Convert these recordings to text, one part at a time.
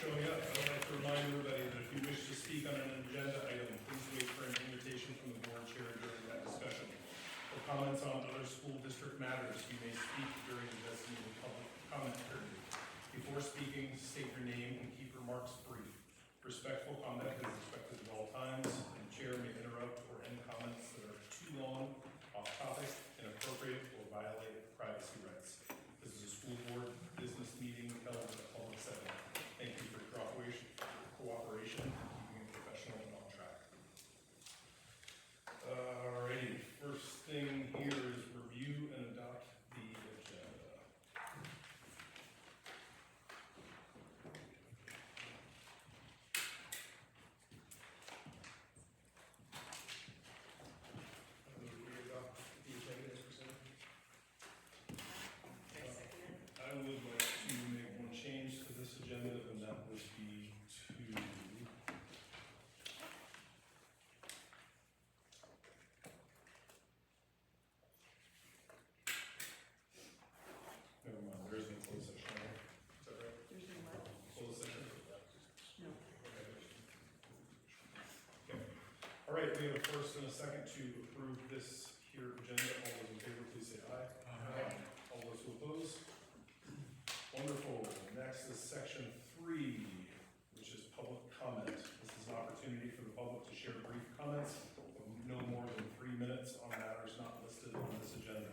showing up. I would like to remind everybody that if you wish to speak on an agenda item, please wait for an invitation from the board chair during that discussion. For comments on other school district matters, you may speak during the designated public comment period. Before speaking, state your name and keep remarks brief. Respectful comment is expected at all times, and the chair may interrupt or end comments that are too long, off topic, inappropriate, or violate privacy rights. This is a school board business meeting held in a public setting. Thank you for your cooperation, keeping it professional and on track. Alrighty, first thing here is review and adopt the agenda. We adopt the agenda as presented. I would like to make one change to this agenda, and that would be to never mind, there is no closed session, right? Is that right? There's no what? Closed session? No. Okay. All right, we have a first and a second to approve this here agenda. All those in favor, please say aye. Aye. All those who oppose? Wonderful. Next is section 3, which is public comment. This is an opportunity for the public to share brief comments of no more than 3 minutes on matters not listed on this agenda.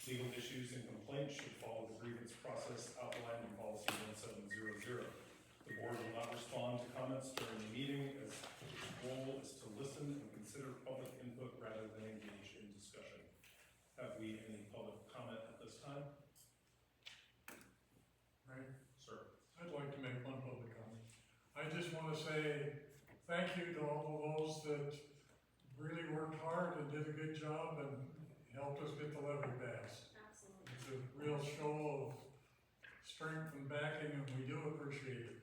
Legal issues and complaints should follow the grievance process outlined in policy 1700. The board will not respond to comments during the meeting, as its role is to listen and consider public input rather than engage in discussion. Have we any public comment at this time? Right, Sir. I'd like to make one public comment. I just want to say thank you to all of those that really worked hard and did a good job and helped us get the levy passed. Absolutely. It's a real show of strength and backing, and we do appreciate it.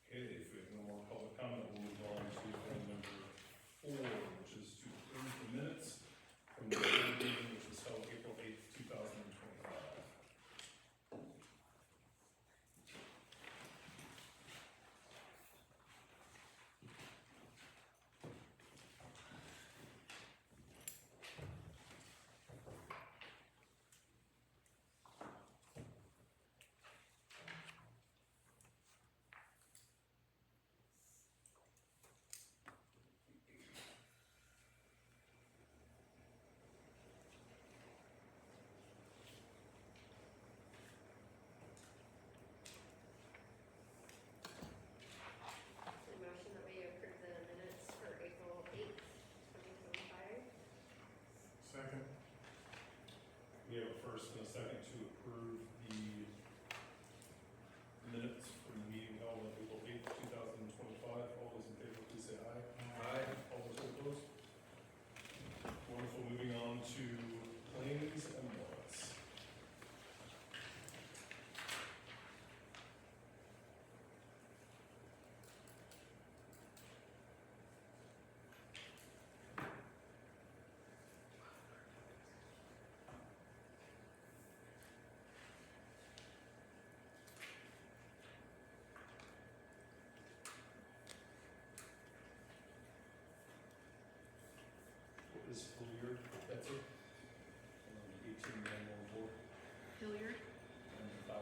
Okay, if we have no more public comment, we'll move on to item number 4, which is to approve the minutes from the board meeting, which was held April 8th, 2025. The motion that we approve the minutes for April 8th, 2025. Second, We have a first and a second to approve the minutes from the meeting held on April 8th, 2025. All those in favor, please say aye. Aye. All those opposed? Wonderful, moving on to claims and warrants. What is Hilliard, Betsy? And then the 18 manual report, Hilliard and the 5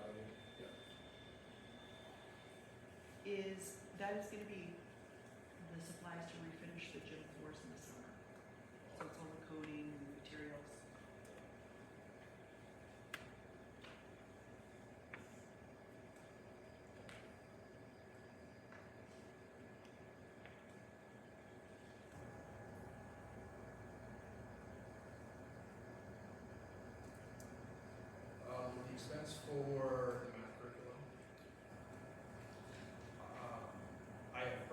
yeah. that is gonna be the supplies to refinish the gym floors in the summer. So it's all the coating and materials. The expense for the math curriculum. I have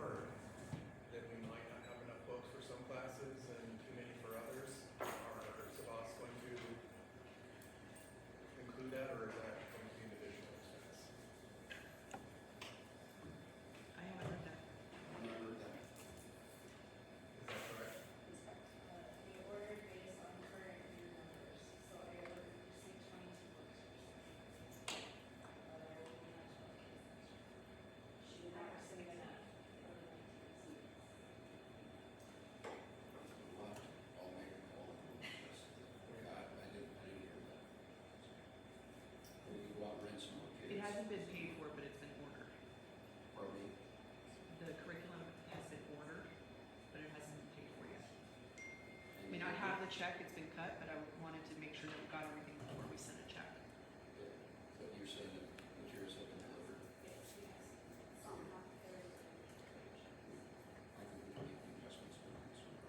the check, it's been cut, but I wanted to make sure that we got everything before we sent a check. But you're saying that materials have been delivered? Yes, yes. Some have very good. I think we can make the adjustments for this one.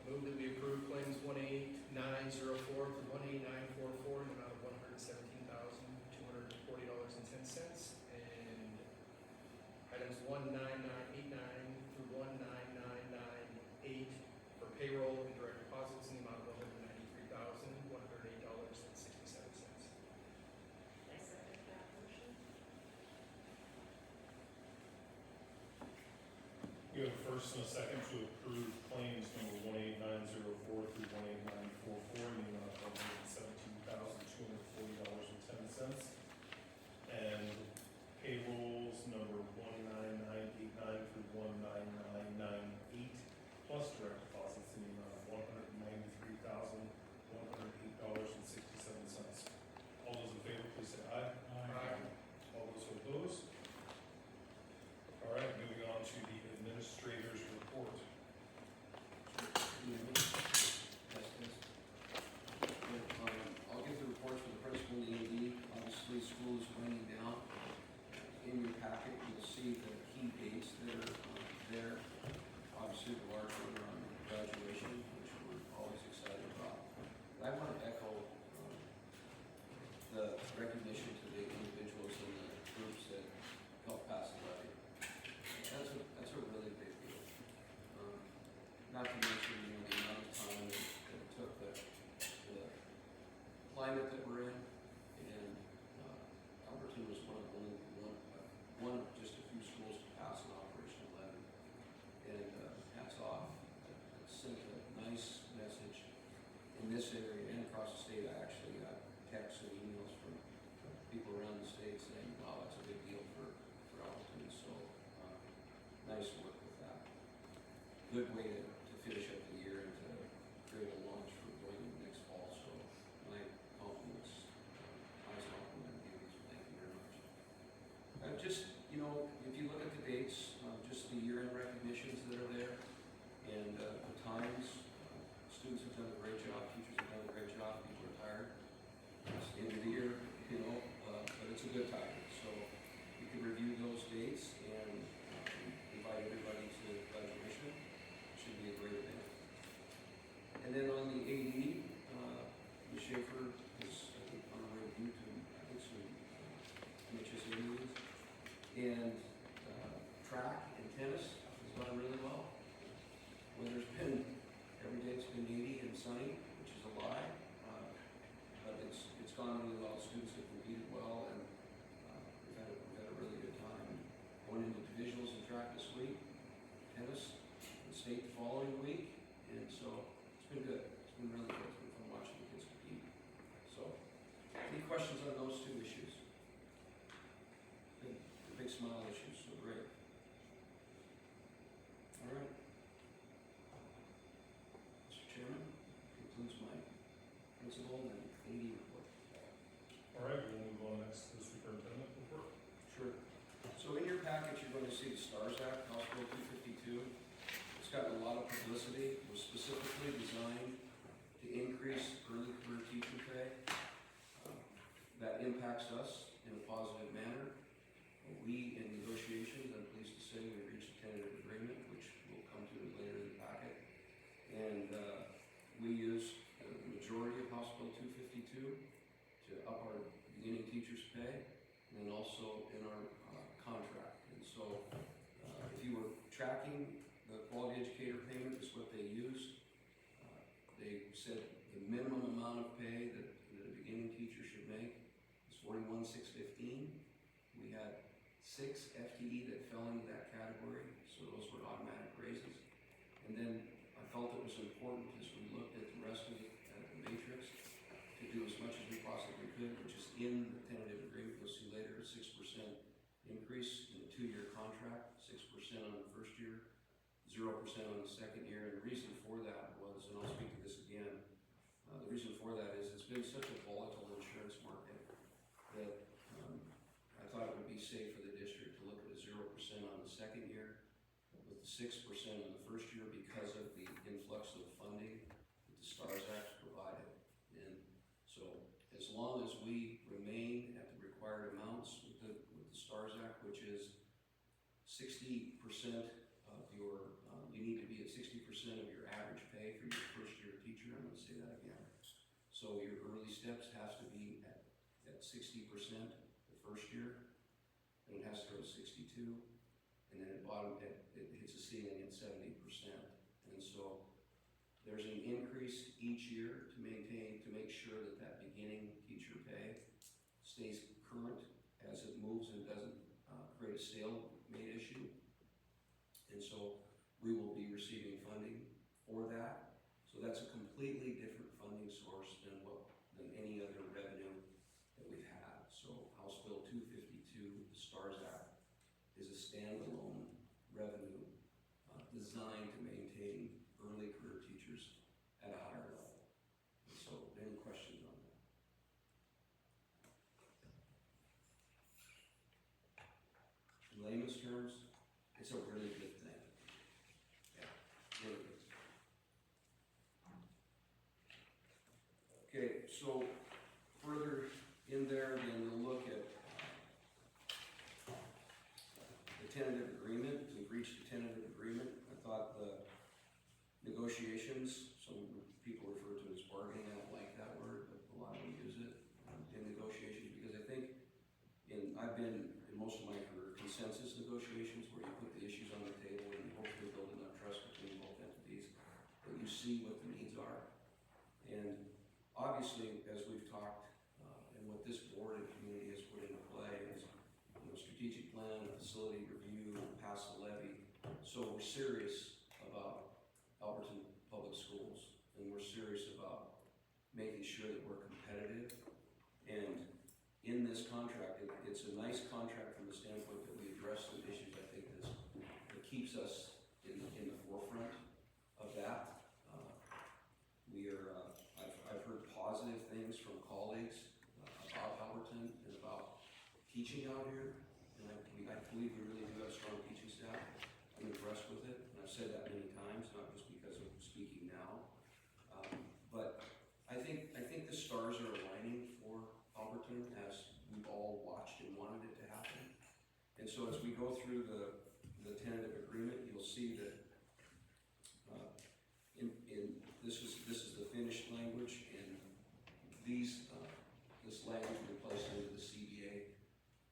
Move that we approve claims 18904 through 18944 in the amount of $117,240.10, and items 19989 through 19998 for payroll and direct deposits in the amount of $193,108.67. I second that motion. We have a first and a second to approve claims number 18904 through 18944 in the amount of $117,240.10. And payrolls number 19989 through 19998, plus direct deposits in the amount of $193,108.67. All those in favor, please say aye. All those opposed? All right, moving on to the administrator's report. I'll give the reports for the principal and the AD. Obviously, school is winding down. In your packet, you'll see the key dates that are there. Obviously, the large one on graduation, which we're always excited about. I want to echo the recognition to the individuals and the groups that helped pass the levy. That's a really big deal. Not to mention, the amount of time that it took, the climate that we're in, and Alberton was one of just a few schools to pass an operational levy. And hats off. It sent a nice message in this area and across the state. I actually got texts and emails from people around the state saying, wow, that's a big deal for Alberton. So nice work with that. Good way to finish up the year and to create a launch for going into next fall. So my compliments, highest compliment to you. Thank you very much. Just, if you look at the dates, just the year-end recognitions that are there, and the times, students have done a great job, teachers have done a great job, people are tired. It's the end of the year, but it's a good time. So you can review those dates and invite everybody to graduation. It should be a great event. And then on the AD, Ms. Schaefer is on her way to some MHSA meetings. And track and tennis has gone really well. Weather's been, every day it's been 80 and sunny, which is a lie, but it's gone really well. Students have competed well, and we've had a really good time. Going into divisionals in track this week, tennis, and state the following week, and so it's been good. It's been really good. It's been fun watching the kids compete. So, any questions on those two issues? Big smile issues, so great. All right. Mr. Chairman, concludes my principal and AD report. All right, we'll move on next to the superintendent report. Sure. So in your package, you're going to see the STARS Act, House Bill 252. It's gotten a lot of publicity. It was specifically designed to increase early career teacher pay. That impacts us in a positive manner. We, in negotiations, I'm pleased to say, we reached a tentative agreement, which we'll come to later in the packet. And we used the majority of House Bill 252 to up our beginning teachers' pay, and then also in our contract. And so, if you were tracking the quality educator payment, is what they used. They said the minimum amount of pay that a beginning teacher should make is $41,615. We had 6 FTE that fell into that category, so those were automatic raises. And then I felt it was important as we looked at the rest of the matrix to do as much as we possibly could, which is in the tentative agreement. You'll see later a 6% increase in the 2-year contract, 6% on the first year, 0% on the second year. And the reason for that was, and I'll speak to this again, the reason for that is it's been such a volatile insurance market that I thought it would be safe for the district to look at a 0% on the second year, with 6% in the first year because of the influx of funding that the STARS Act provided. And so as long as we remain at the required amounts with the STARS Act, which is 60% of your, you need to be at 60% of your average pay for your first year teacher. I'm going to say that again. So your early steps has to be at 60% the first year, and it has to go to 62, and then at bottom it hits a ceiling at 70%. And so there's an increase each year to make sure that that beginning teacher pay stays current as it moves and doesn't create a stalemate issue. And so we will be receiving funding for that. So that's a completely different funding source than any other revenue that we've had. So House Bill 252, the STARS Act, is a standalone revenue designed to maintain early career teachers at a higher level. And so, any questions on that? In layman's terms, it's a really good thing. Yeah, really good. Okay, so further in there, then you'll look at the tentative agreement. We've reached a tentative agreement. I thought the negotiations, some people refer to it as bargaining, I don't like that word, but a lot of them use it in negotiations, because I think I've been in most of my career consensus negotiations where you put the issues on the table and you hopefully build enough trust between both entities that you see what the needs are. And obviously, as we've talked, and what this board and community has put into play is, strategic plan, a facility review, pass the levy. So we're serious about Alberton Public Schools, and we're serious about making sure that we're competitive. And in this contract, it's a nice contract from the standpoint that we address some issues, I think, that keeps us in the forefront of that. I've heard positive things from colleagues about Alberton and about teaching out here, and I believe we really do have strong teaching staff. I'm impressed with it, and I've said that many times, not just because of speaking now. But I think the stars are aligning for Alberton, as we've all watched and wanted it to happen. And so as we go through the tentative agreement, you'll see that this is the finished language, and this language will be placed into the CBA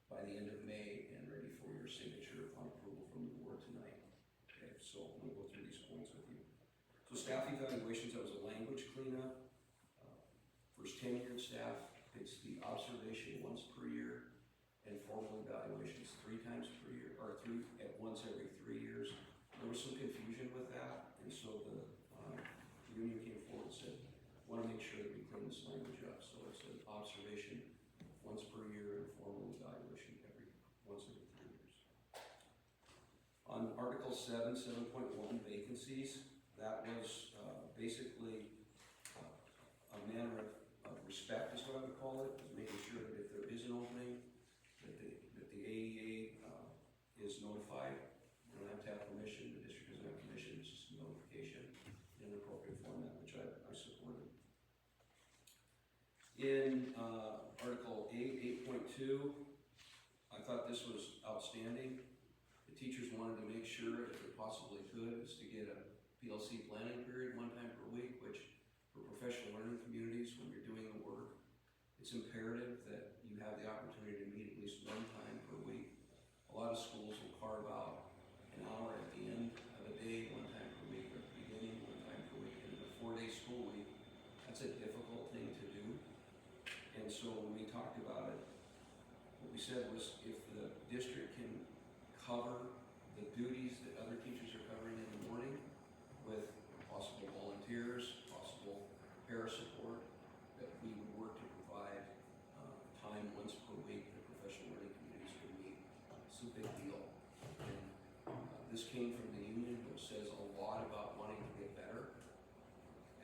by the end of May and ready for your signature upon approval from the board tonight. Okay, so we'll go through these points with you. So staff evaluations, that was a language cleanup. First tenured staff, it's the observation once per year and formal evaluations 3 times per year, or once every 3 years. There was some confusion with that. And so the union came forward and said, want to make sure that we clean this language up. So it's an observation once per year and formal evaluation once every 3 years. On Article 7, 7.1, vacancies, that was basically a manner of respect is what I would call it, is making sure that if there is an opening, that the AEA is notified. You don't have to have permission, the district doesn't have permission, it's just a notification in an appropriate format, which I supported. In Article 8, 8.2, I thought this was outstanding. The teachers wanted to make sure, if they possibly could, is to get a PLC planning period 1 time per week, which for professional learning communities, when you're doing the work, it's imperative that you have the opportunity to meet at least 1 time per week. A lot of schools will carve out an hour at the end of a day, 1 time per week, or at the beginning, 1 time per week. And in a 4-day school week, that's a difficult thing to do. And so when we talked about it, what we said was if the district can cover the duties that other teachers are covering in the morning with possible volunteers, possible para support, that we would work to provide time once per week that professional learning communities could meet. It's a big deal. And this came from the union, which says a lot about wanting to get better.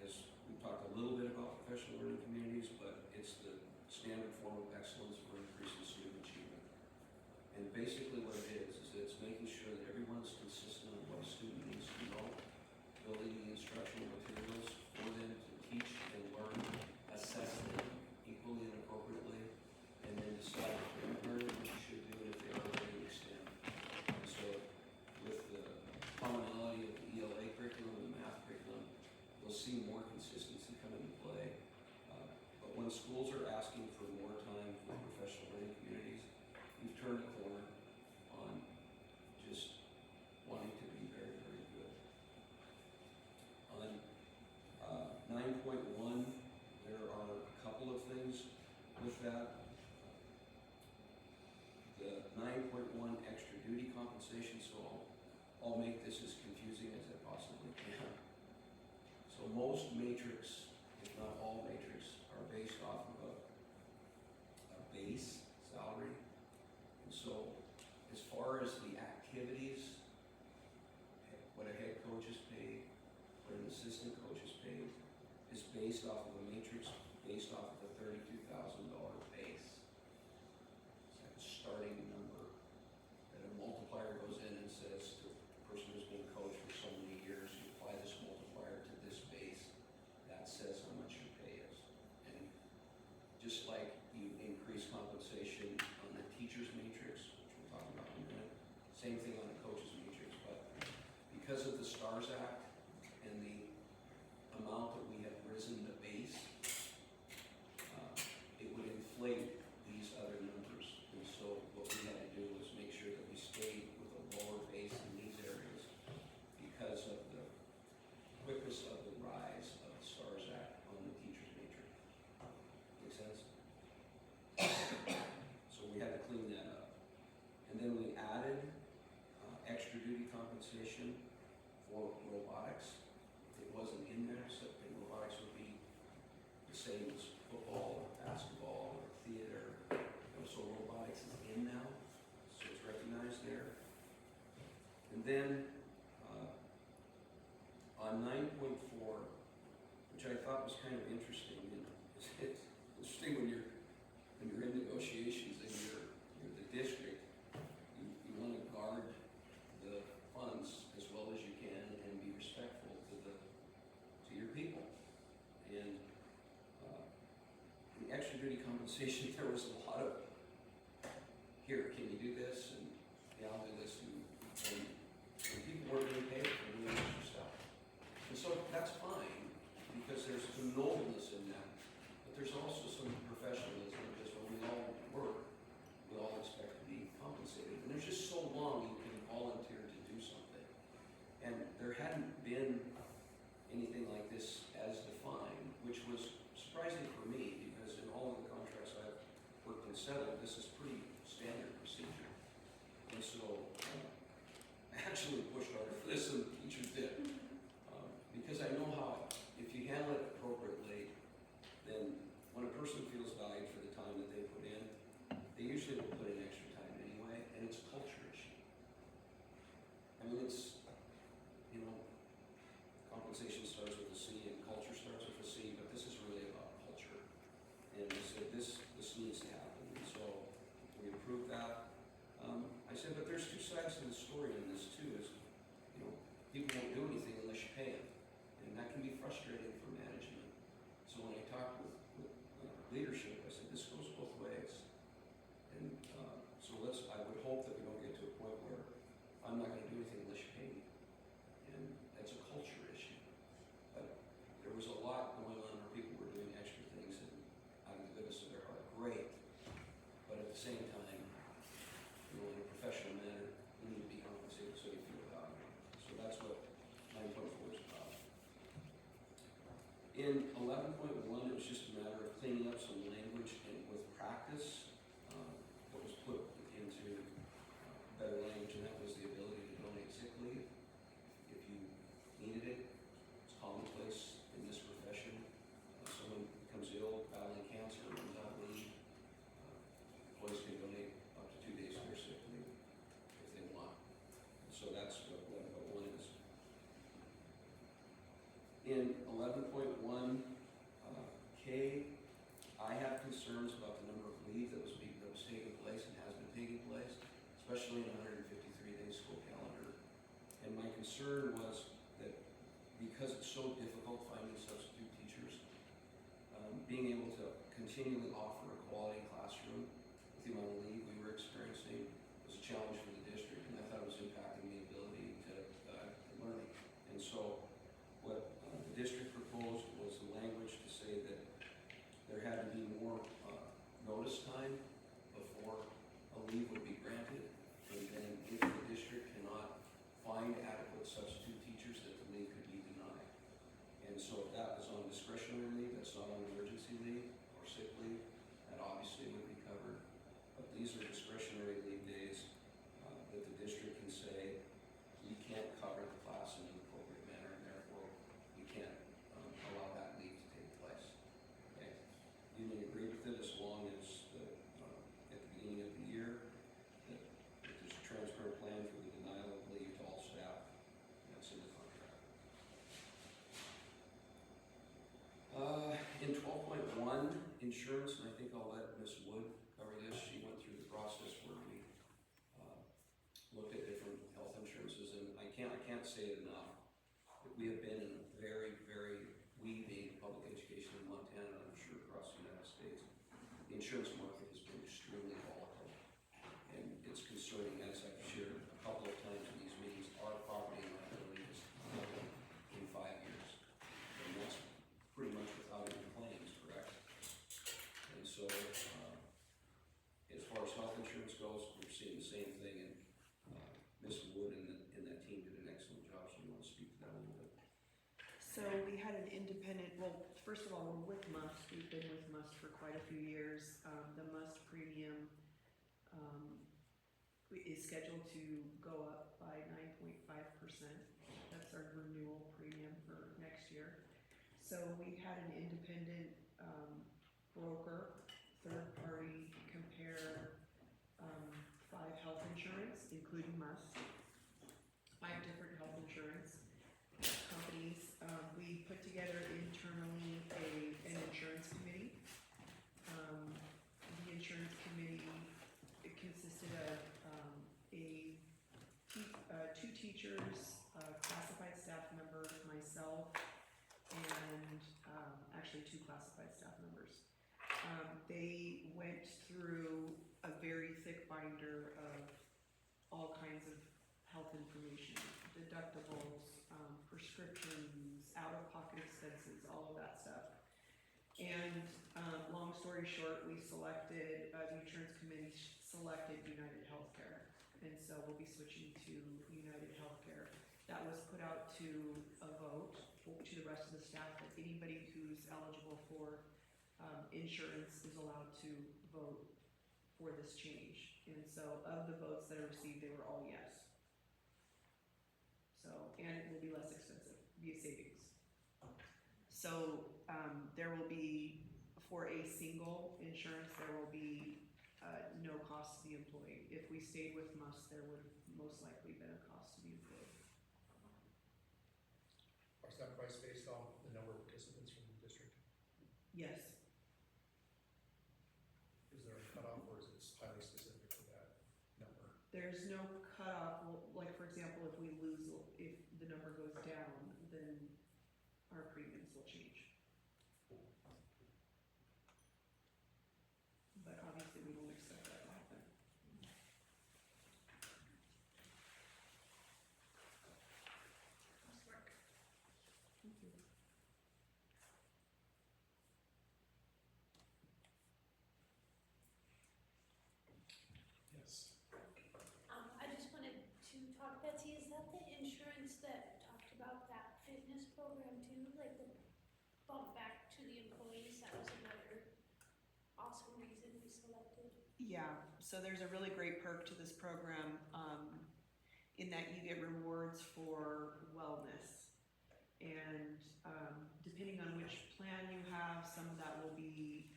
As we talked a little bit about professional learning communities, but it's the standard form of excellence for increasing student achievement. And basically what it is that it's making sure that everyone's consistent on what a student needs to know, building the instructional materials for them to teach and learn, assess them equally and appropriately, and then decide if they're learning what you should do and if they are learning to extend. And so with the commonality of the ELA curriculum and the math curriculum, you'll see more consistency come into play. But when schools are asking for more time for professional learning communities, we've turned a corner on just wanting to be very, very good. On 9.1, there are a couple of things with that. The 9.1 extra duty compensation, so I'll make this as confusing as I possibly can. So most matrix, if not all matrix, are based off of a base salary. And so as far as the activities, what a head coach is paid, what an assistant coach is paid, is based off of a matrix based off of a $32,000 base. It's like a starting number. And a multiplier goes in and says to the person who's been coached for so many years, you apply this multiplier to this base, that says how much your pay is. And just like you increase compensation on the teacher's matrix, which we'll talk about in a minute, same thing on the coach's matrix, but because of the STARS Act and the amount that we have risen the base, it would inflate these other numbers. And so what we had to do was make sure that we stayed with a lower base in these areas because of the quickness of the rise of the STARS Act on the teacher's matrix. Make sense? So we had to clean that up. And then we added extra duty compensation for robotics. It wasn't in there, so robotics would be the same as football or basketball or theater. So robotics is in now, so it's recognized there. And then on 9.4, which I thought was kind of interesting, and it's interesting when you're in negotiations and you're the district, you want to guard the funds as well as you can and be respectful to your people. And the extra duty compensation, there was a lot of, here, can you do this? And yeah, I'll do this. And people weren't being paid for doing extra stuff. And so that's fine, because there's some nobleness in that. But there's also some professionalism, because when we all work, we all expect to be compensated. And there's just so long you can volunteer to do something. And there hadn't been anything like this as defined, which was surprising for me, because in all of the contracts I've worked and settled, this is pretty standard procedure. And so I actually pushed harder for this than the teachers did. because I know how, if you handle it appropriately, then when a person feels valued for the time that they put in, they usually will put in extra time anyway, and it's a culture issue. I mean, it's, you know, compensation starts with a C and culture starts with a C, but this is really about culture. And I said, this needs to happen, and so we approved that. I said, but there's two sides to the story in this too, is, you know, people won't do anything unless you pay them, and that can be frustrating for management. So when I talked with leadership, I said, this goes both ways. And so I would hope that we don't get to a point where I'm not gonna do anything unless you pay me. And that's a culture issue. But there was a lot going on where people were doing extra things and out of the goodness of their heart, great. But at the same time, you know, in a professional manner, you need to be compensated so you feel valued. So that's what 9.4 is about. In 11.1, it was just a matter of cleaning up some language and with practice that was put into better language, and that was the ability to donate sick leave if you needed it. It's commonplace in this profession. Someone becomes ill, battling cancer, runs out of leave. Employees can donate up to 2 days of their sick leave if they want. So that's what 11.1 is. In 11.1, K, I have concerns about the number of leave that was taking place and has been taking place, especially in a 153-day school calendar. And my concern was that because it's so difficult finding substitute teachers, being able to continually offer a quality classroom with the amount of leave we were experiencing was a challenge for the district, and I thought it was impacting the ability to learning. And so what the district proposed was the language to say that there had to be more notice time before a leave would be granted, and then if the district cannot find adequate substitute teachers, that the leave could be denied. And so if that was on discretionary leave, that's not on emergency leave or sick leave, that obviously would be covered. But these are discretionary leave days that the district can say, we can't cover the class in an appropriate manner, and therefore we can't allow that leave to take place. Okay? Union agreed with it as long as at the beginning of the year that there's a transparent plan for the denial of leave to all staff. That's in the contract. In 12.1, insurance, and I think I'll let Ms. Wood cover this. She went through the process where we looked at different health insurances, and I can't say it enough. We have been in a very, we being public education in Montana, and I'm sure across the United States, the insurance market has been extremely volatile. And it's concerning, as I've shared a couple of times in these meetings, our property and liability has doubled in 5 years. And that's pretty much without any claims, correct? And so, as far as health insurance goes, we're seeing the same thing, and Ms. Wood and that team did an excellent job, so you want to speak to that a little bit? So we had an independent, well, first of all, we're with Must. We've been with Must for quite a few years. The Must premium is scheduled to go up by 9.5%. That's our renewal premium for next year. So we had an independent broker, third party, compare 5 health insurance, including Must, 5 different health insurance companies. We put together internally an insurance committee. The insurance committee, it consisted of two teachers, a classified staff member, myself, and actually 2 classified staff members. They went through a very thick binder of all kinds of health information, deductibles, prescriptions, out-of-pocket expenses, all of that stuff. And long story short, we selected, the insurance committee selected United Healthcare. And so we'll be switching to United Healthcare. That was put out to a vote to the rest of the staff, that anybody who's eligible for insurance is allowed to vote for this change. And so of the votes that are received, they were all yes. So, and it will be less expensive, be a savings. So, there will be, for a single insurance, there will be, no cost to the employee. If we stayed with MUS, there would have most likely been a cost to the employee. Is that price based on the number of participants from the district? Yes, Is there a cutoff or is it highly specific to that number? there's no cutoff, well, like, for example, if we lose, if the number goes down, then our premiums will change. But obviously, we won't expect that to happen. Thank you. Yes. I just wanted to talk, Betsy, is that the insurance that talked about that fitness program too? Like the bump back to the employees, that was another awesome reason we selected. Yeah, so there's a really great perk to this program, in that you get rewards for wellness. And, depending on which plan you have, some of that will be,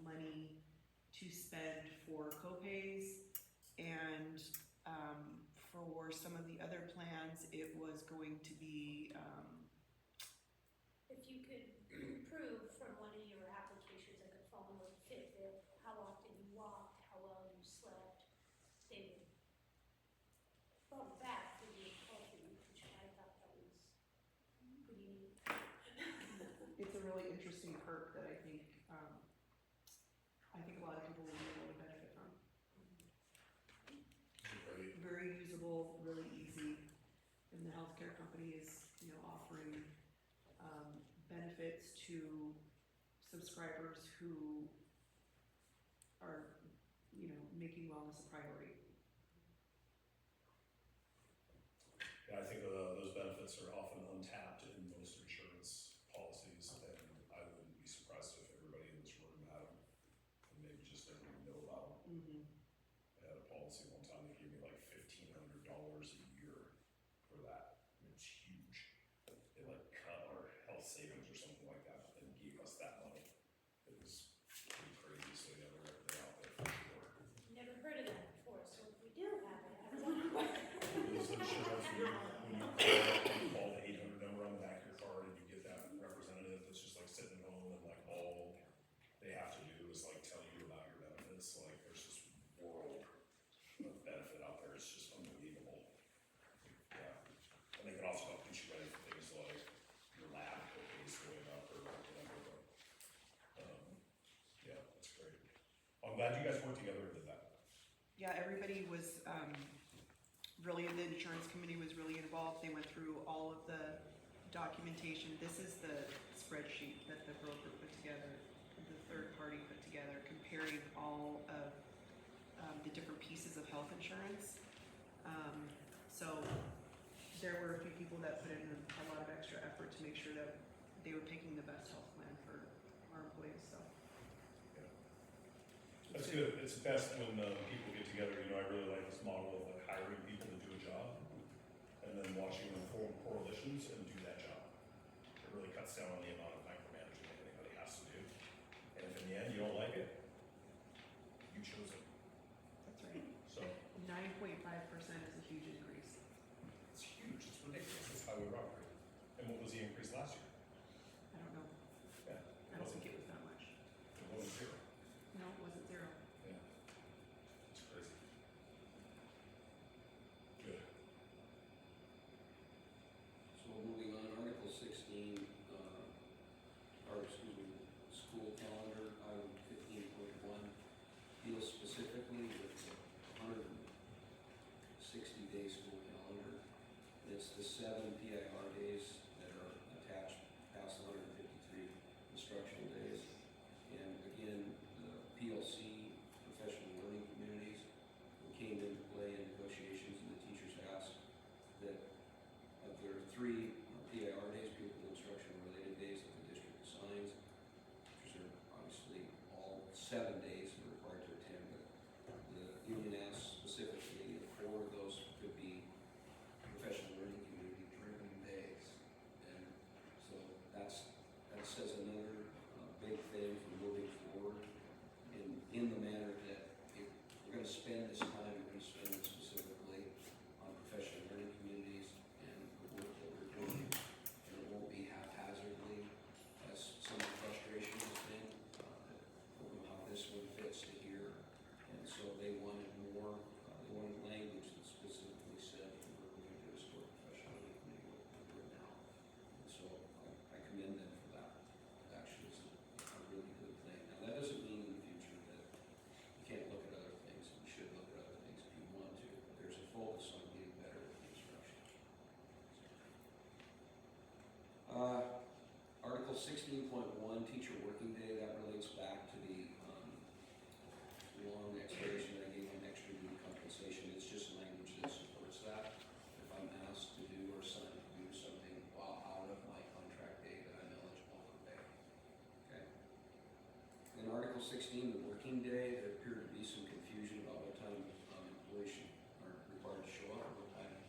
money to spend for copays. And, for some of the other plans, it was going to be, If you could prove from one of your applications, like a phone or Fitbit, how often you walked, how well you slept, they would bump back for you healthy, which I thought that was pretty neat. it's a really interesting perk that I think a lot of people will be able to benefit from. Great. Very usable, really easy, and the healthcare company is, offering, benefits to subscribers who are, making wellness a priority. Yeah, I think those benefits are often untapped in most insurance policies, and I wouldn't be surprised if everybody in this room had them, and maybe just didn't even know about them. Mm-hmm. I had a policy one time that gave me like $1,500 a year for that. I mean, it's huge. They like cut our health savings or something like that and gave us that money. It was pretty crazy, so yeah, they're out there for sure. Never heard of that before, so if we do have it, I wonder what. It was insurance when you call the 800 number on the back of your card and you get that representative that's just like sitting at home and like all they have to do is like tell you about your benefits. Like there's this world of benefit out there. It's just unbelievable. Yeah. And they can also help get you ready for things like your lab copays going up or whatever. But, yeah, that's great. I'm glad you guys worked together and did that. Yeah, everybody was, really, the insurance committee was really involved. They went through all of the documentation. This is the spreadsheet that the broker put together, the third party put together, comparing all of, the different pieces of health insurance. So there were a few people that put in a lot of extra effort to make sure that they were picking the best health plan for our employees, so. That's good. It's best when people get together. I really like this model of like hiring people to do a job and then watching them form coalitions and do that job. It really cuts down on the amount of micromanaging anybody has to do. And if in the end you don't like it, you chose it. That's right. So 9.5% is a huge increase. it's huge. It's ridiculous. That's how we operate. And what was the increase last year? I don't know. Yeah, I don't think it was that much. it wasn't zero. No, it wasn't zero. Yeah, it's crazy. Good. So moving on, Article 16, school calendar, item 15.1, deals specifically with the 160-day school calendar. It's the 7 PIR days that are attached past the 153 instructional days. And again, the PLC, professional learning communities, came into play in negotiations, and the teachers asked that of their 3 PIR days, pupil instruction related days that the district assigns, which are obviously all 7 days they're required to attend, but the union asked specifically if 4 of those could be professional learning community driven days. And so that's 16.1, teacher working day, that relates back to the long explanation that I gave on extra duty compensation. It's just language that supports that. If I'm asked to do or assigned to do something while out of my contract day, that I'm eligible for pay. Okay. In Article 16, the working day, there appeared to be some confusion about what time employees are required to show up or what time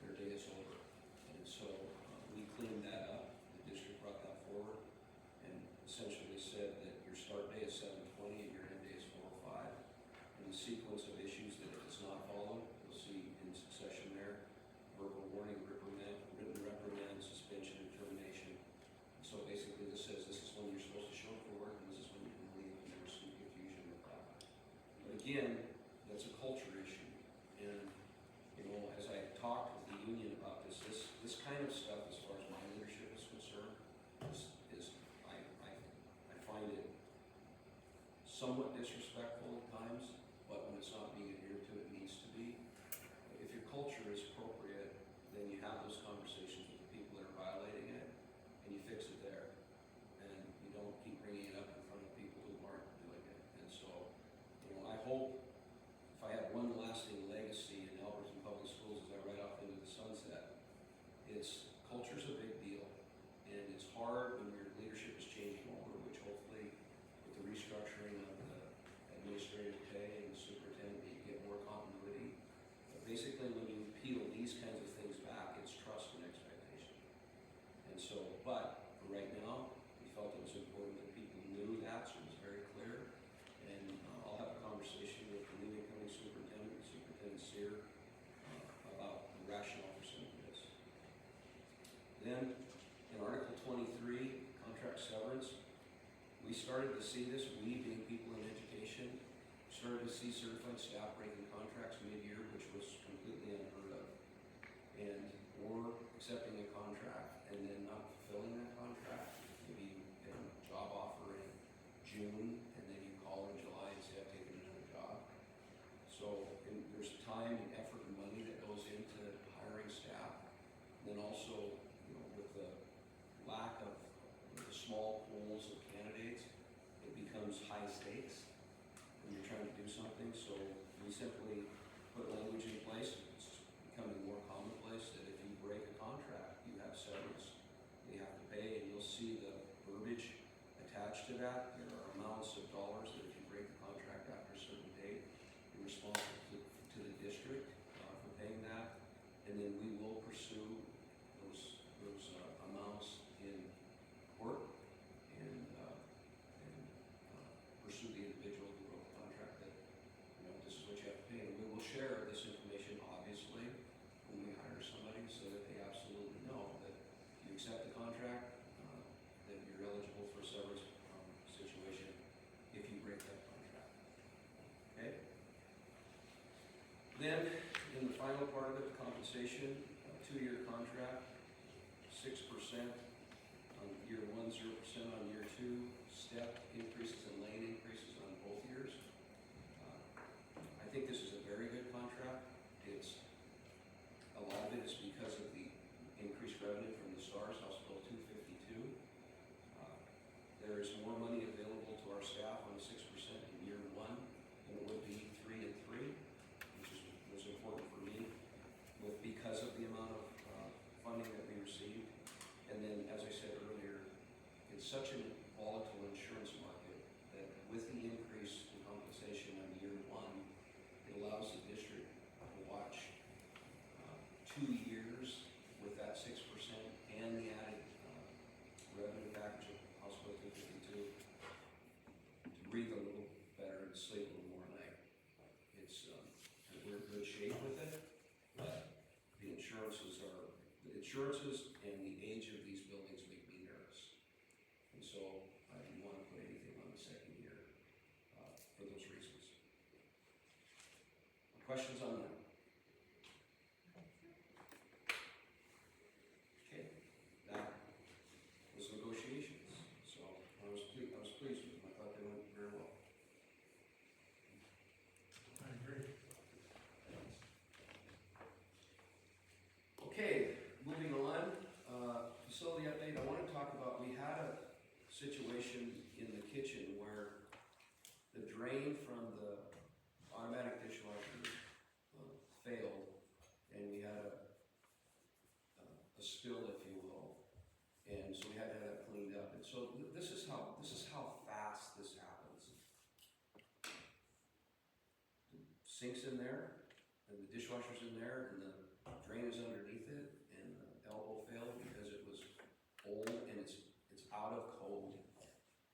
their day is over. And so we cleaned that up. The district brought that forward and essentially said that your start day is 7:20 and your end day is 4:05. And the sequence of issues that if it's not followed, you'll see in succession there: verbal warning, reprimand, written reprimand, suspension, and termination. And so basically this says this is when you're supposed to show up for work and this is when you can leave, and there's some confusion with that. But again, that's a culture issue. And you know, as I talked with the union about this kind of stuff, as far as my leadership is concerned, I find it somewhat disrespectful at times, but when it's not being adhered to, it needs to be. If your culture is appropriate, then you have those conversations with the people that are violating it, and you fix it there. And you don't keep bringing it up in front of people who aren't doing it. And so, you know, I hope if I have one lasting legacy in Alberton Public Schools as I ride off into the sunset, it's culture's a big deal. And it's hard when your leadership is changing over, which hopefully with the restructuring of the administrative pay and the superintendent, you get more continuity. But basically when you peel these kinds of things back, it's trust and expectation. And so, but for right now, we felt it was important that people knew that, so it was very clear. And I'll have a conversation with the new incoming superintendent, Superintendent Sear, about the rationale for some of this. Then, in Article 23, contract severance, we started to see this, we being people in education, started to see certified staff breaking contracts mid-year, which was completely unheard of. And or accepting a contract and then not fulfilling that contract. Maybe you get a job offer in June and then you call in July and say, I've taken another job. So there's time and effort and money that goes into hiring staff. And then also, you know, with the lack of the small pools of candidates, it becomes high stakes when you're trying to do something. So we simply put language in place. It's becoming more commonplace that if you break a contract, you have severance that you have to pay, and you'll see the verbiage attached to that. There are amounts of dollars that if you break the contract after a certain date, you're responsible to the district for paying that, and then we will pursue those amounts in court and pursue the individual who wrote the contract that, you know, this is what you have to pay. And we will share this information, obviously, when we hire somebody so that they absolutely know that if you accept the contract, that you're eligible for a severance situation if you break that contract. Okay? Then, in the final part of it, compensation, 2-year contract, 6% on year 1, 0% on year 2, step increases and lane increases on both years. I think this is a very good contract. It's a lot of it is because of the increased revenue from the STARS, House Bill 252. There is more money available to our staff on the 6% in year 1 than it would be 3 and 3, which was important for me because of the amount of funding that we received. And then, as I said earlier, it's such a volatile insurance market that with the increase in compensation on year 1, it allows the district to watch 2 years with that 6% and the added revenue package of House Bill 252 to breathe a little better and sleep a little more at night. It's we're in good shape with it, but the insurances and the age of these buildings make me nervous. And so I didn't want to put anything on the second year for those reasons. Questions on that? Okay, that was negotiations. So I was pleased with them. I thought they went very well. I agree. Okay, moving on. Facility update. I want to talk about, we had a spill, if you will. And so we had to have that cleaned up. And so this is how fast this happens. The sink's in there, and the dishwasher's in there, and the drain is underneath it, and the elbow failed because it was old and it's out of code.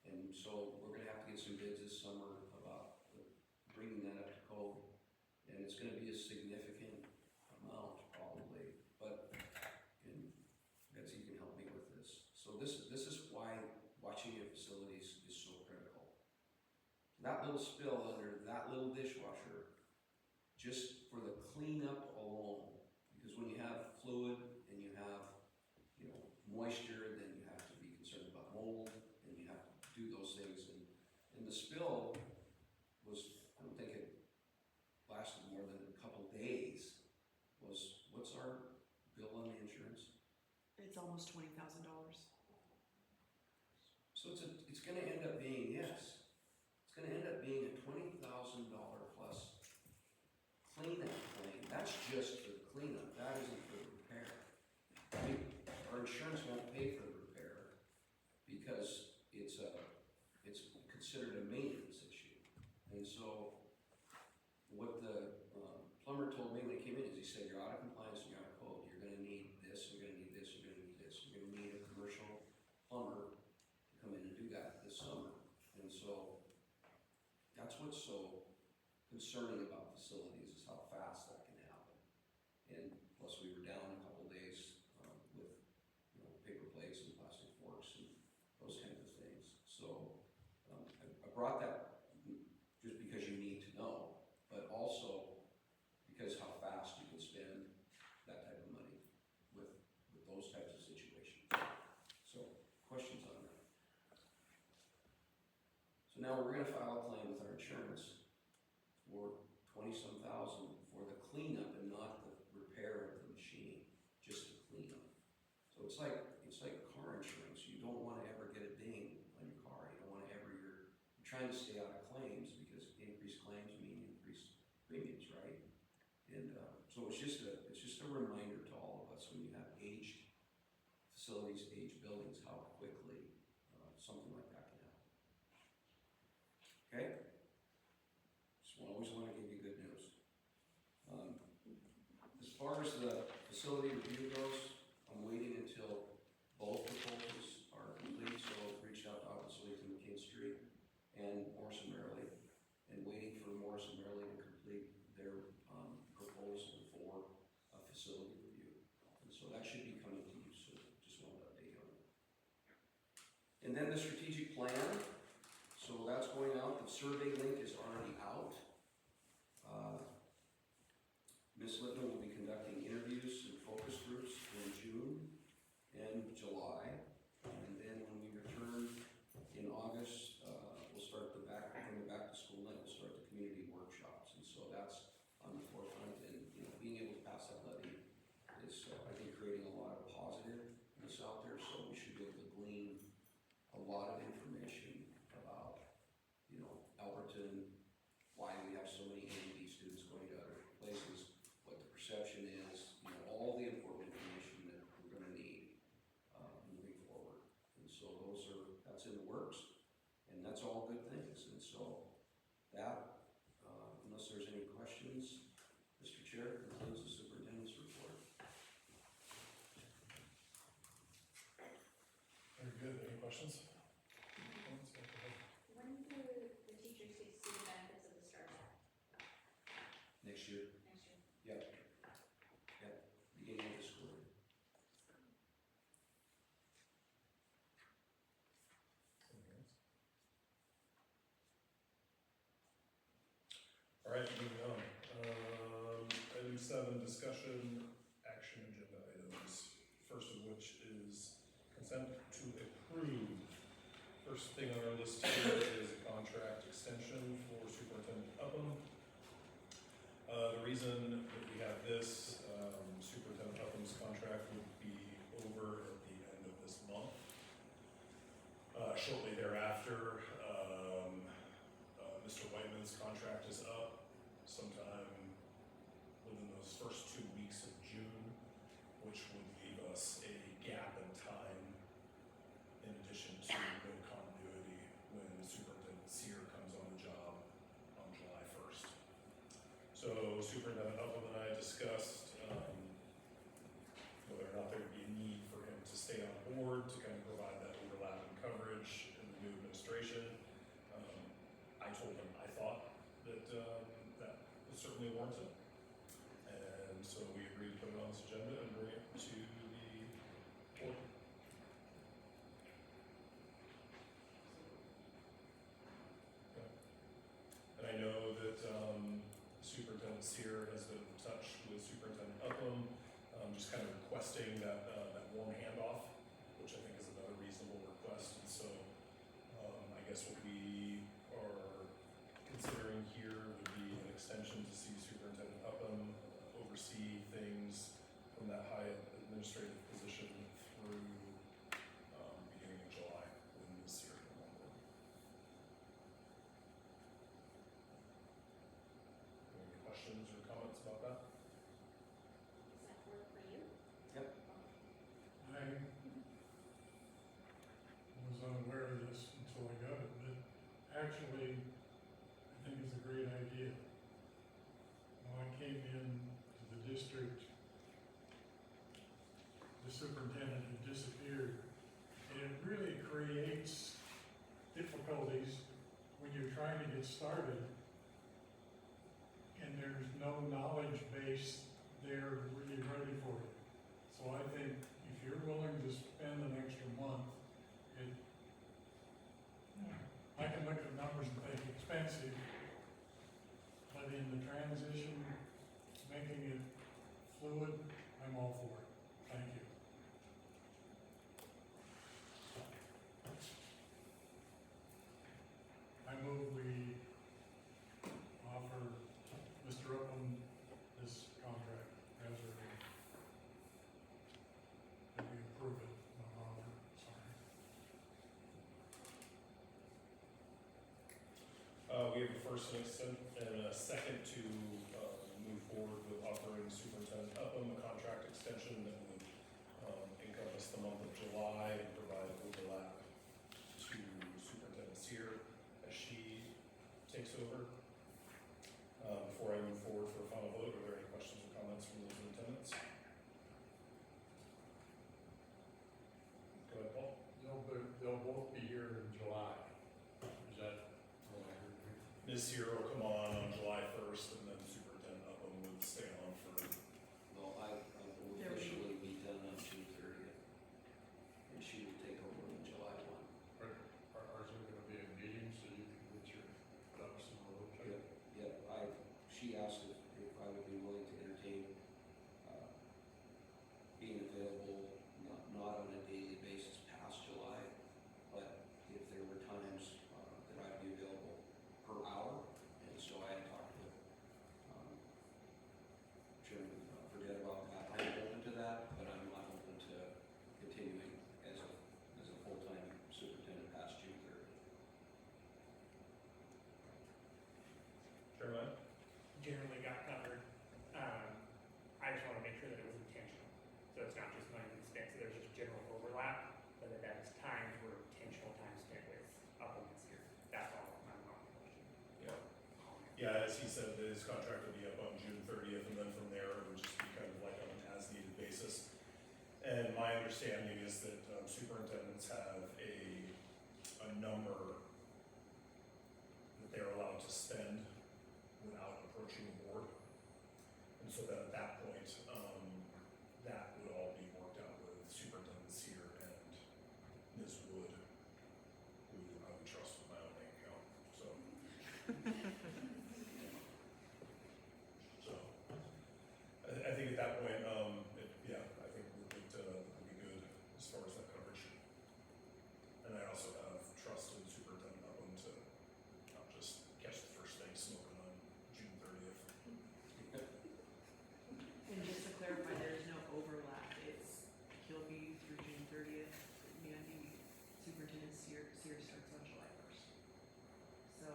And so we're gonna have to get some bids this summer about bringing that up to code. And it's gonna be a significant amount probably, but, and Betsy can help me with this. So this is why watching your facilities is so critical. That little spill under that little dishwasher, just for the cleanup alone, because when you have fluid and you have, you know, moisture, then you have to be concerned about mold, and you have to do those things. And the spill was, I don't think it lasted more than a couple days. What's our bill on the insurance? It's almost $20,000. So it's gonna end up being, yes, it's gonna end up being a $20,000 plus cleanup claim. That's just for the cleanup, that isn't for the repair. I mean, our insurance won't pay for the repair because it's considered a maintenance issue. And so what the plumber told me when he came in is he said, you're out of compliance and you're out of code. You're gonna need this, you're gonna need this, you're gonna need this. You're gonna need a commercial plumber to come in and do that this summer. And so that's what's so concerning about facilities is how fast that can happen. And plus we were down a couple days with, you know, paper plates and plastic forks and those kinds of things. So I brought that just because you need to know, but also because how fast you can spend that type of money with those types of situations. So questions on that? So now we're gonna file a claim with our insurance for 20-some thousand for the cleanup and not the repair of the machine, just the cleanup. So it's like car insurance. You don't wanna ever get a ding on your car. You don't wanna ever, you're trying to stay out of claims because increased claims mean increased premiums, right? And so it's just a reminder to all of us when you have aged facilities, aged buildings, how quickly something like that can happen. Okay? Always want to give you good news. As far as the facility review goes, I'm waiting until both proposals are complete, so I've reached out to obviously to McCain Street and Morrison Merrily, and waiting for Morrison Merrily to complete their proposal for a facility review. And so that should be coming to you soon. Just wanted to update you on that. And then the strategic plan. So that's going out. The survey link is already out. Ms. Littman will be conducting interviews and focus groups in June and July. And then when we return in August, we'll start from the back to school night, we'll start the community workshops. And so that's on the forefront, and you know, being able to pass that levy is, I think, creating a lot of positiveness out there. So we should be able to glean a lot of information about, you know, Alberton, why we have so many A and B students going to other places, what the perception is, you know, all the important information that we're going to need moving forward. And so that's in the works, and that's all good things. And so that, unless there's any questions, Mr. Chair, concludes the superintendent's report. Very good. Any questions? When do the teachers get to see the benefits of the STAR Act Next year, next year? beginning of the school year. All right, moving on. Item 7, discussion action agenda items. First of which is consent to approve. First thing on our list here is a contract extension for Superintendent Upham. The reason that we have this, Superintendent Upham's contract would be over at the end of this month. Shortly thereafter, Mr. Whiteman's contract is up sometime within those first 2 weeks of June, which would leave us stay on board to kind of provide that overlap and coverage in the new administration. I told him I thought that that was certainly warranted. And so we agreed to put it on this agenda and bring it to the board. And I know that Superintendent Sear has been in touch with Superintendent Upham, just kind of requesting that warm handoff, which I think is another reasonable request. And so I guess what we are considering here would be an extension to see Superintendent Upham oversee things from that high administrative position through beginning of July when Ms. Sear comes on board. Any questions or comments about that? Does that work for you? I was unaware of this until I got it, but actually, I think it's a great idea. When I came in to the district, the superintendent had disappeared. And it really creates difficulties when you're trying to get started and there's no knowledge base there really ready for you. So I think if you're willing to spend an extra month, I can look at the numbers and think expensive, but in the transition, making it fluid, I'm all for it. Thank you. I move we offer Mr. Upham this contract as written. That we approve it, not offer, sorry. We have a first and a second to move forward with offering Superintendent Upham a contract extension that would encompass the month of July and provide overlap to Superintendent Sear as she takes over. Before I move forward for a final vote, are there any questions or comments from those in attendance? Go ahead, Paul. They'll both be here in July. Is that what I heard? Ms. Sear will come on July 1st, and then Superintendent Upham would stay on for. Well, I will There we go. officially be done on June 30th, and she will take over on July 1. Are there gonna be a meeting so you can get your ducks in a row? She asked if I would be willing to entertain being available, not on a daily basis past July, but if there were times that I'd be available per hour. And so I had talked with Chairman Fredette about that. I'm open to that, but I'm not open to continuing as a full-time superintendent past June 30th. Chairman? Generally got covered. I just want to make sure that it was intentional. So it's not just money spent, so there's just general overlap, but that that's times where intentional time spent with supplements here. That's all I'm on the question. Yeah. Yeah, as he said, his contract would be up on June 30th, and then from there, it would just be kind of like on an as-needed basis. And my understanding is that superintendents have a number that they're allowed to spend without approaching the board. And so that at that point, that would all be worked out with Superintendent Sear and Ms. Wood, who I would trust with my own bank account, so. So, I think at that point, I think we'll be good as far as that coverage. And I also have trust in Superintendent Upham to not just catch the first thing smoking on June 30th. And just to clarify, there's no overlap, it's, he'll be through June 30th, Mandy, Superintendent Sear starts on July 1st. So,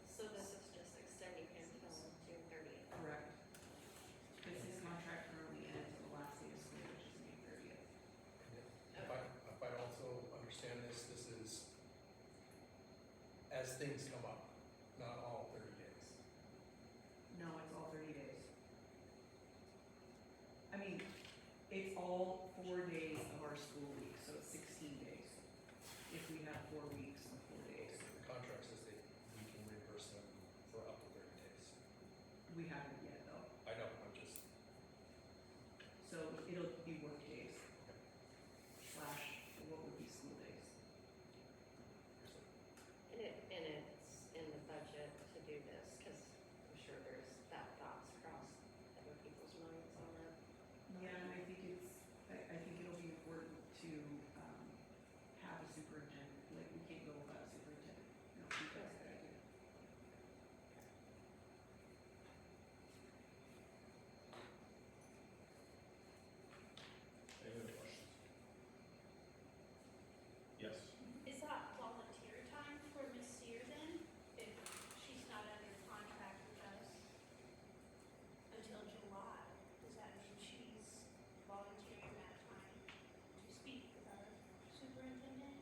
So this is just extending him till June 30th. correct. Because his contract currently ends on the last day of school, which is May 30th. If I also understand this is as things come up, not all 30 days. No, it's all 30 days. I mean, it's all all 4 days of our school week, so it's 16 days. If we have 4 weeks of 4 days. The contract says that we can reimburse them for up to 30 days. We haven't yet though. I know, I'm just, So it'll be work days / what would be school days. And it's in the budget to do this, because I'm sure there's thoughts cross other people's minds on that. Yeah, and I think I think it'll be important to, have a superintendent, like, we can't go without a superintendent. No, I think that's a good idea. Any other questions? Yes. Is that volunteer time for Miss Sear then? If she's not under contract with us until July, does that mean she's volunteering that time to speak with our superintendent?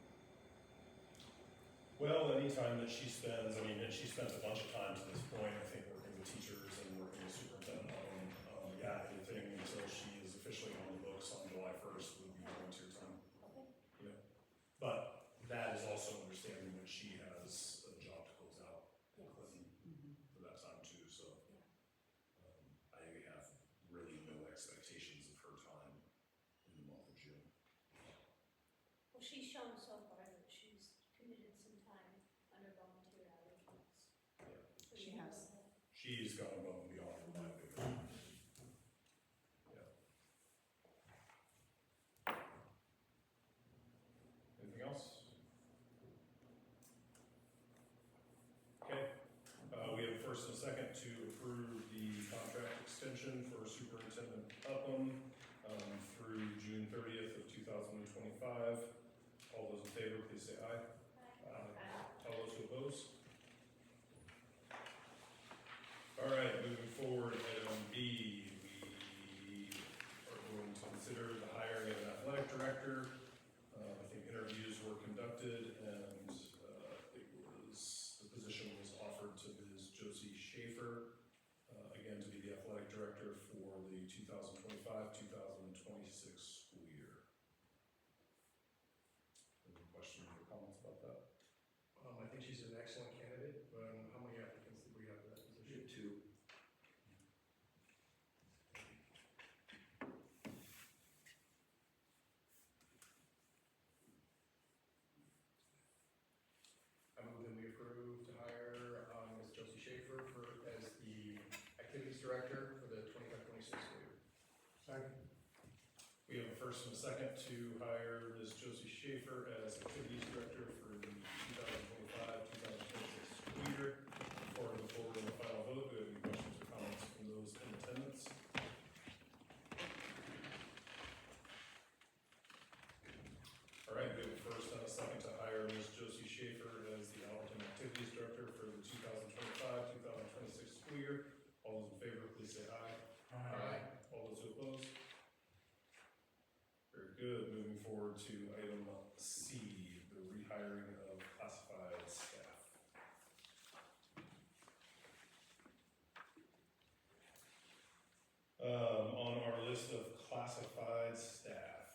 Well, anytime that she spends, I mean, and she spent a bunch of time to this point, I think, working with teachers and working with superintendent on, yeah, anything until she is officially on the books on July 1st would be volunteer time. Okay. Yeah. But that is also understanding that she has a job to close out in Clinton for that time too, so. I have really no expectations of her time in the month of June. Well, she's shown so far that she's committed some time under volunteer arrangements. Yeah. She has. She's gone above and beyond in my opinion. Yeah. Anything else? Okay, we have a first and a second to approve the contract extension for Superintendent Upham, through June 30th of 2025. All those in favor, please say aye. All those who oppose? All right, moving forward, item B, we are going to consider the hiring of an athletic director. I think interviews were conducted and the position was offered to Ms. Josie Schaefer, again, to be the athletic director for the 2025-2026 school year. Any questions or comments about that? I think she's an excellent candidate. How many applicants did we have for that position? Two. I move that we approve to hire Ms. Josie Schaefer as the activities director for the 25-26 school year. Second. We have a first and a second to hire Ms. Josie Schaefer as activities director for the 2025-2026 school year. Before we move forward in the final vote, do we have any questions or comments from those in attendance? All right, we have a first and a second to hire Ms. Josie Schaefer as the Alberton Activities Director for the 2025-2026 school year. All those in favor, please say aye. All those who oppose? Very good. Moving forward to item C, the rehiring of classified staff. On our list of classified staff,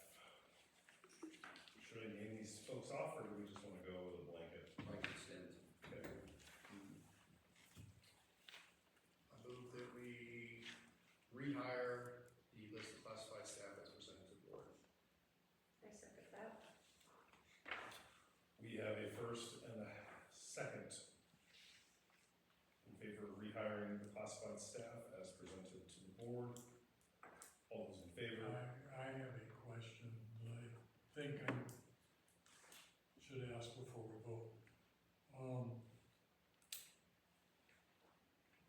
should I name these folks off, or do we just want to go with a blanket? Like extend. Okay. I move that we rehire the list of classified staff as presented to the board. I second that. We have a first and a second in favor of rehiring the classified staff as presented to the board. All those in favor? I have a question that I think I should ask before we vote.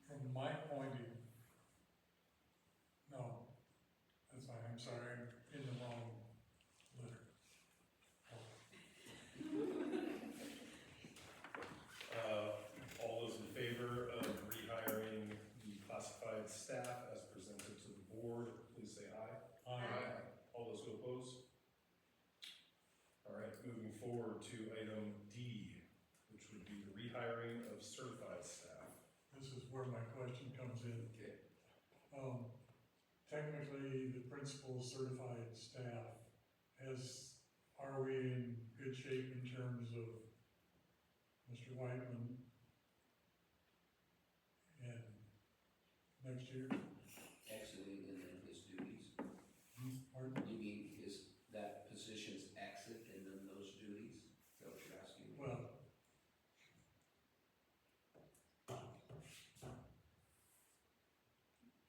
From my point of view, no, that's fine, I'm sorry, I'm in the wrong letter. All those in favor of rehiring the classified staff as presented to the board, please say aye. Aye. All those who oppose? All right, moving forward to item D, which would be the rehiring of certified staff. This is where my question comes in. Okay. technically the principal certified staff, are we in good shape in terms of Mr. Whiteman? And next year, Exiting and then his duties. pardon? You mean is that position's exit and then those duties? Is that what you're asking? Well,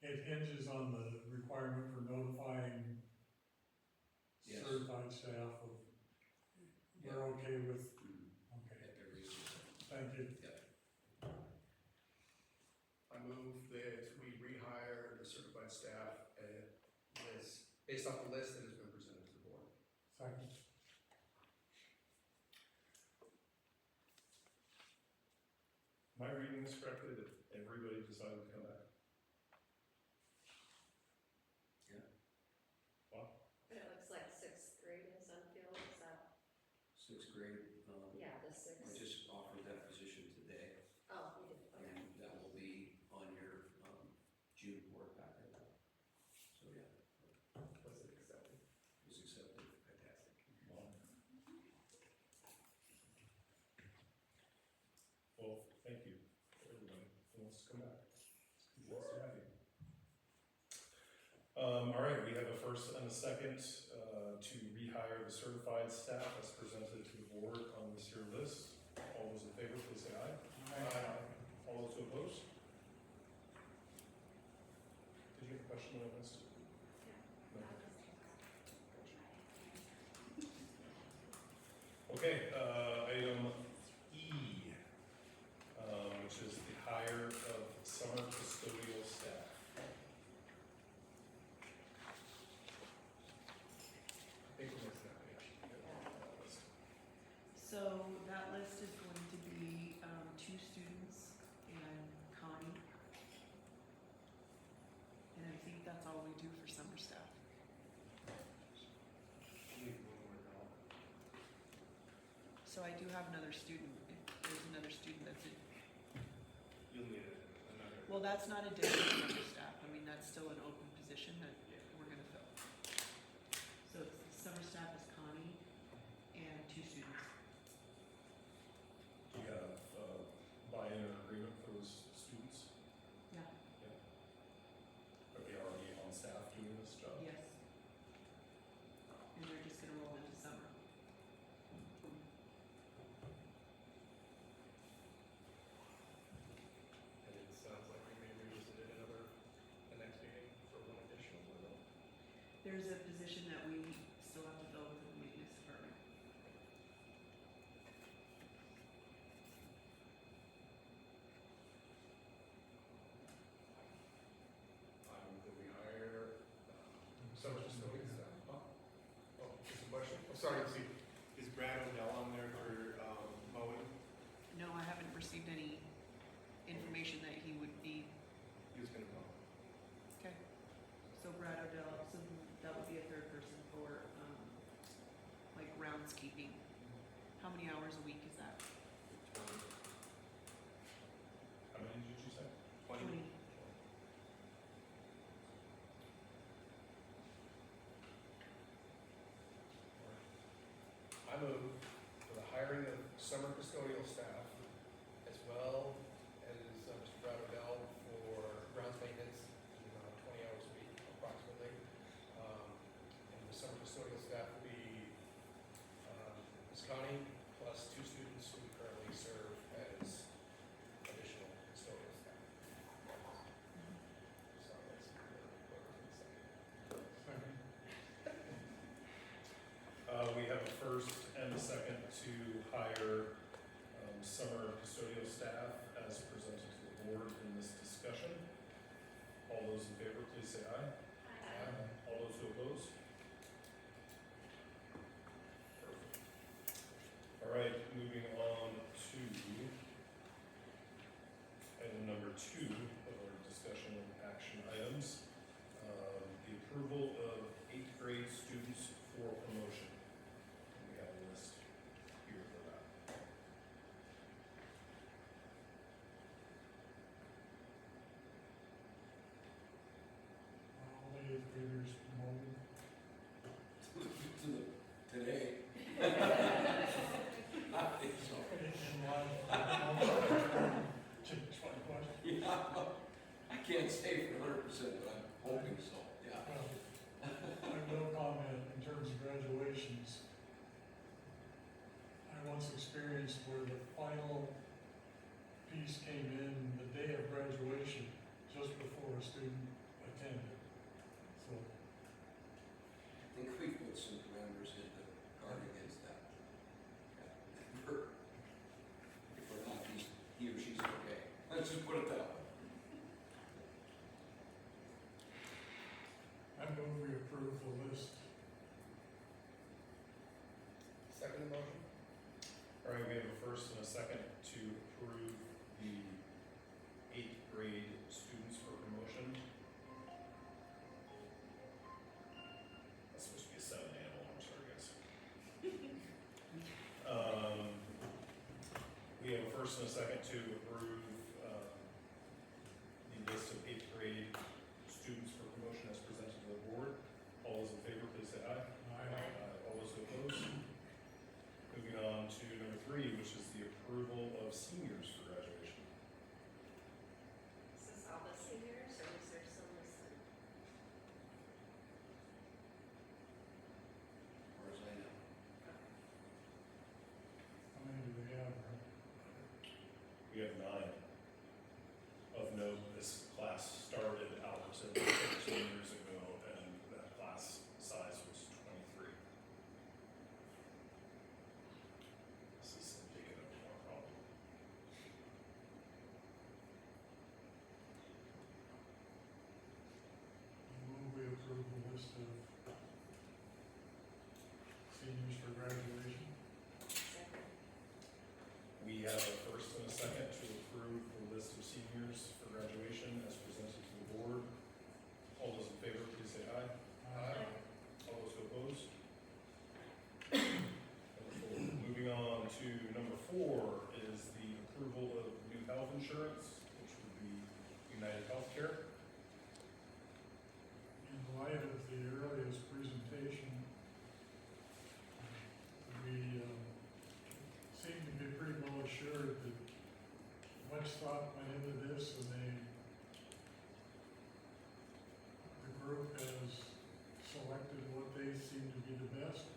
it hinges on the requirement for notifying Yes. certified staff of, we're okay with, Mhm. okay, Every year. thank you. I move that we rehire the certified staff based off the list that has been presented to the board. Second. Am I reading this correctly, that everybody decided to come back? But it looks like sixth grade in Sunfield, is that, Sixth grade, yeah, the I sixth. just offered that position today, Oh, you did, okay. and that will be on your, June board packet. So, yeah, Was it accepted? it was accepted. Fantastic. Well, thank you, everybody, who wants to come back. It's nice to have you. All right, we have a first and a second, to rehire the certified staff as presented to the board on this here list. All those in favor, please say aye. Aye. All those who oppose? Did you have a question that I missed? No. Okay, item E, which is the hire of summer custodial staff. I think we're missing that page. So that list is going to be, 2 students and Connie. And I think that's all we do for summer staff. Leave one more down. So I do have another student, if there's another student that's in, You'll need another. well, that's not additional summer staff, I mean, that's still an open position that we're gonna fill. So it's, summer staff is Connie and 2 students. Do you have, buy-in or agreement for those students? Yeah. Are they already on staff doing this job? Yes. And they're just gonna roll into summer. And it sounds like we may revisit it the next meeting for one additional one. There's a position that we still have to fill within the maintenance department. I move that we hire, summer custodial staff. Oh, just a question. I'm sorry, let's see. Is Brad Odell on there for, mowing? No, I haven't received any information that he would need. He was gonna mow. Okay. So Brad Odell, so that would be a third person for, like groundskeeping. How many hours a week is that? How many did you say? 20. I move for the hiring of summer custodial staff as well as Mr. Brad Odell for grounds maintenance, 20 hours a week approximately. And the summer custodial staff will be Ms. Connie plus 2 students who currently serve as additional custodial staff. So that's Second. We have a first and a second to hire, summer custodial staff as presented to the board in this discussion. All those in favor, please say aye. All those who oppose? Perfect. All right, moving on to item number 2 of our discussion of action items. The approval of 8th grade students for promotion. And we have a list here for that. piece came in the day of graduation, just before a student attended. So, I think we put some parameters in to guard against that. Yeah. If we're not, he or she's okay. Let's just put it that way. I move we approve the list. Second motion? All right, we have a first and a second to approve the 8th grade students for promotion. That's supposed to be a 7 animal, I'm sorry, guys. We have a first and a second to approve, the list of 8th grade students for promotion as presented to the board. All those in favor, please say aye. All those opposed? Moving on to number 3, which is the approval of seniors for graduation. Is this all the seniors, or is there some missing? As far as I know. How many do they have, right? We have 9. Of note, this class started Alberton 13 years ago, and that class size was 23. This is indicative of our problem. Move we approve the list of seniors for graduation. Second. We have a first and a second to approve the list of seniors for graduation as presented to the board. All those in favor, please say aye. All those opposed? Moving on to number 4 is the approval of new health insurance, which would be United Healthcare. In light of the earliest presentation, we seem to be pretty well assured that much thought went into this, and the group has selected what they seem to be the best.